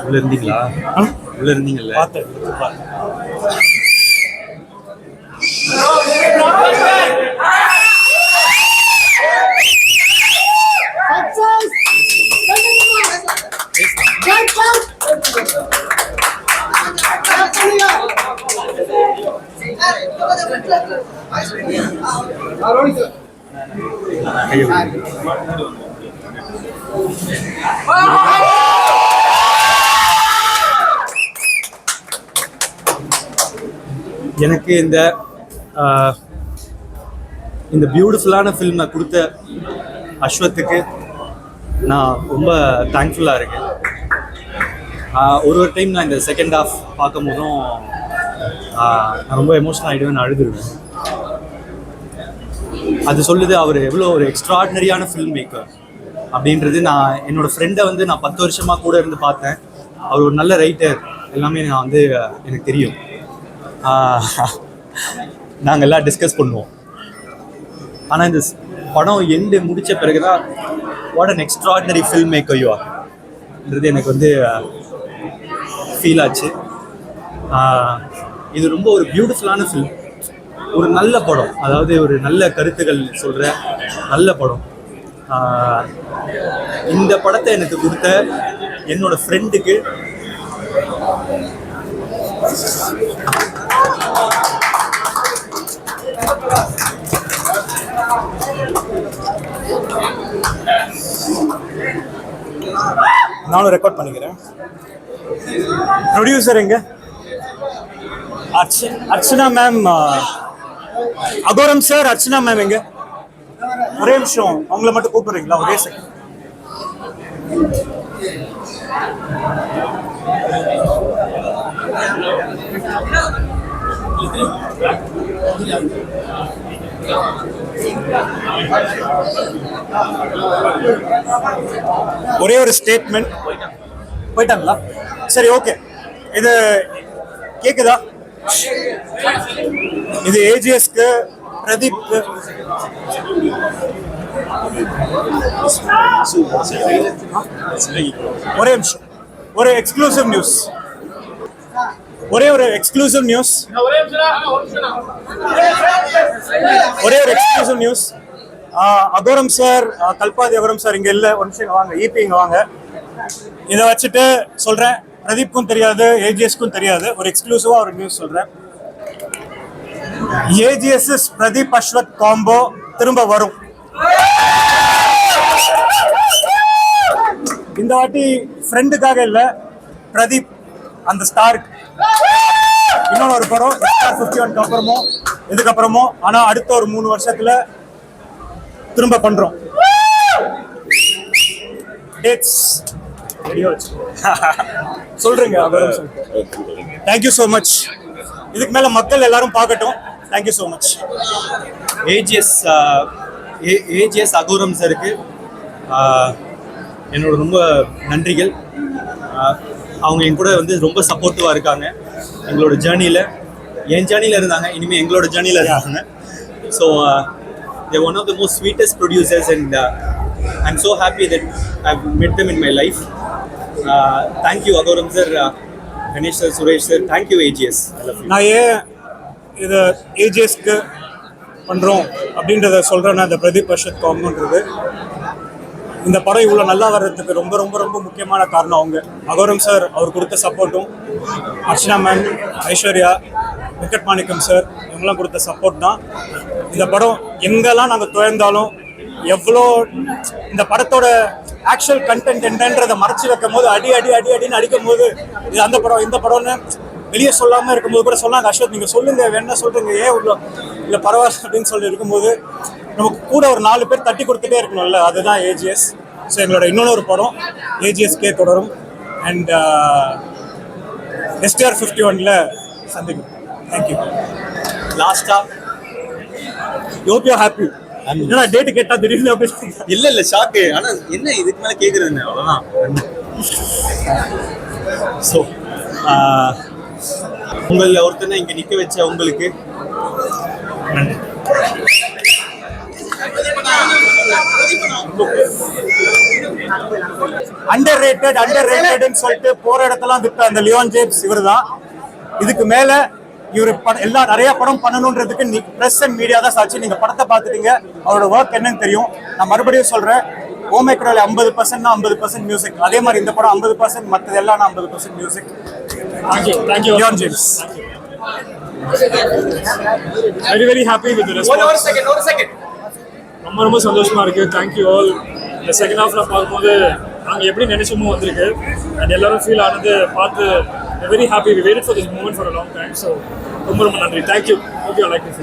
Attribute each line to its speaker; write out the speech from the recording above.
Speaker 1: உள்ள இருந்தீங்களா? உள்ள இருந்தீங்கல்ல? எனக்கு இந்த பியூட்டிஃபுல்லான ஃபில்மை கொடுத்த அஸ்வத்துக்கு நான் ரொம்ப தேங்க்ஃபுல்லாக இருக்கேன். ஒரு டைம் நான் இந்த செகண்ட் ஹாஃப் பார்க்கும் போதும் நான் ரொம்ப எமோஷனல் ஆகிடுவேன், நான் அழுதுருவேன். அது சொல்லுது அவர் எவ்வளோ ஒரு எக்ஸ்ட்ராடினரியான ஃபில்ம் மேக்கர் அப்படின்றது. நான் என்னோடய ஃப்ரெண்டை நான் 10 வருஷமாக கூட இருந்து பார்த்தேன். அவர் ஒரு நல்ல ரைட்டர், எல்லாமே நான் எனக்கு தெரியும். நாங்கள் எல்லாம் டிஸ்கஸ் பண்ணுவோம். ஆனால் இந்த படம் எண்டு முடித்த பிறகு தான் what an extraordinary film maker you ஆர்ன்றது எனக்கு ஃபீல் ஆச்சு. இது ரொம்ப ஒரு பியூட்டிஃபுல்லான ஃபில்ம், ஒரு நல்ல படம், அதாவது ஒரு நல்ல கருத்துக்கள் சொல்கிற நல்ல படம். இந்த படத்தை எனக்கு கொடுத்த என்னோட ஃப்ரெண்டுக்கு
Speaker 2: நானும் ரெக்கார்ட் பண்ணிக்கிறேன். ப்ரொடியூசர் எங்க? Archana ma'am, Agoram sir, Archana ma'am எங்க? ஒரே நிமிஷம், அவங்கள மட்டும் கூப்பிடுறீங்களா? ஒரே செகண்ட். ஒரே ஒரு ஸ்டேட்மெண்ட். போயிட்டாங்களா? சரி, ஓகே. இது கேக்குதா? இது ஏஜிஎஸ்க்கு, பிரதீப், ஒரே நிமிஷம், ஒரு எக்ஸ்க்ளூசிவ் நியூஸ், ஒரே ஒரு exclusive news. Agoram sir, Kalpathi Agoram sir இங்க இல்ல. ஒரு நிமிஷம் வாங்க, ஈபி இங்க வாங்க. இதை வச்சுட்டு சொல்றேன், பிரதீப்க்கும் தெரியாது, ஏஜிஎஸ்க்கும் தெரியாது. ஒரு எக்ஸ்க்ளூசிவா ஒரு நியூஸ் சொல்றேன். ஏஜிஎஸ் பிரதீப் அஸ்வத் காம்போ திரும்ப வரும். இந்த வாட்டி ஃப்ரெண்டுக்காக இல்ல, பிரதீப் அந்த ஸ்டாருக்கு. இன்னொன்று ஒரு படம் ஸ்டார் 51 அப்புறமோ இதுக்கப்புறமோ, ஆனா அடுத்த ஒரு 3 வருஷத்துல திரும்ப பண்றோம். டேட்ஸ் சொல்றீங்க. Thank you so much. இதுக்கு மேல மக்கள் எல்லாரும் பார்க்கட்டும். Thank you so much.
Speaker 1: ஏஜிஎஸ் அகோரம் சாருக்கு என்னோட ரொம்ப நன்றிகள். அவங்க என் கூட ரொம்ப சப்போர்ட்டிவாக இருக்காங்க எங்களோட ஜேர்னியில். என் ஜேர்னியில் இருந்தாங்க, இனிமேல் எங்களோட ஜேர்னியில் இருக்காங்க. So they're one of the most sweetest producers and I'm so happy that I've met them in my life. Thank you Agoram sir, Ganesh sir, Suresh sir, thank you AGS. I love you.
Speaker 2: நான் இது ஏஜிஎஸ்க்கு பண்ணுறோம் அப்படின்றத சொல்கிறேன்னா, இந்த பிரதீப் அஸ்வத் காம்போன்றது இந்த படம் இவ்வளோ நல்லா வர்றதுக்கு ரொம்ப ரொம்ப ரொம்ப முக்கியமான காரணம் அவங்க. அகோரம் சார் அவர் கொடுத்த சப்போர்ட்டும், அர்ச்சனா மேம், ஐஸ்வர்யா, வெங்கட் மாணிக்கம் சார், இவங்கெல்லாம் கொடுத்த சப்போர்ட் தான் இந்த படம் எங்கெல்லாம் நாங்கள் துயர்ந்தாலும் எவ்வளோ இந்த படத்தோட ஆக்சுவல் கண்டென்ட் என்னன்றதை மறைச்சு வைக்கும் போது அடின்னு அடிக்கும் போது இது அந்த படம் இந்த படம்னு வெளியே சொல்லாமல் இருக்கும்போது கூட சொன்னாங்க, அஸ்வத் நீங்கள் சொல்லுங்க என்ன சொல்றீங்க ஏன் இவ்வளோ இல்லை பரவாயில்ல அப்படின்னு சொல்லி இருக்கும்போது நமக்கு கூட ஒரு 4 பேர் தட்டி கொடுத்துட்டே இருக்கணும்ல, அதுதான் ஏஜிஎஸ். ஸோ எங்களோட இன்னொரு படம் ஏஜிஎஸ்கே தொடரும் அண்ட் STR 51ல சந்திக்கும். தேங்க்யூ.
Speaker 1: லாஸ்டா
Speaker 2: யோப் யூ ஹாப்பி. என்னடா டேட் கேட்டா திடீர்னு அப்படி
Speaker 1: இல்ல ஷாக்கு. ஆனா என்ன இதுக்கு மேல கேக்குறது அவ்வளவுதான். ஸோ உங்களை ஒருத்தனை இங்க நிக்க வச்ச உங்களுக்கு நன்றி.
Speaker 2: அண்டர் ரேட்டட்னு சொல்லிட்டு போற இடத்தெல்லாம் விட்ட அந்த லியோன் ஜேம்ஸ் இவர் தான். இதுக்கு மேல இவர் எல்லாம் நிறைய படம் பண்ணணுன்றதுக்கு பிரஸ் அண்ட் மீடியா தான் சாட்சி. நீங்க படத்தை பார்த்துட்டீங்க, அவரோட ஒர்க் என்னன்னு தெரியும். நான் மறுபடியும் சொல்றேன், ஓமேக்ரோல 50%னா 50% மியூசிக், அதே மாதிரி இந்த படம் 50%, மற்றது எல்லாம் 50% music.
Speaker 3: Thank you.
Speaker 2: Leon James.
Speaker 3: Very happy with the response.
Speaker 1: ஒரு செகண்ட்
Speaker 3: ரொம்ப சந்தோஷமா இருக்கு. Thank you all. இந்த செகண்ட் ஹாஃப்ல பார்க்கும்போது நாங்கள் எப்படி நினைச்சோமோ வந்திருக்கு அண்ட் எல்லாரும் ஃபீல் ஆனது பார்த்து very happy. We waited for this moment for a long time. So ரொம்ப நன்றி. Thank you. Hope you like this.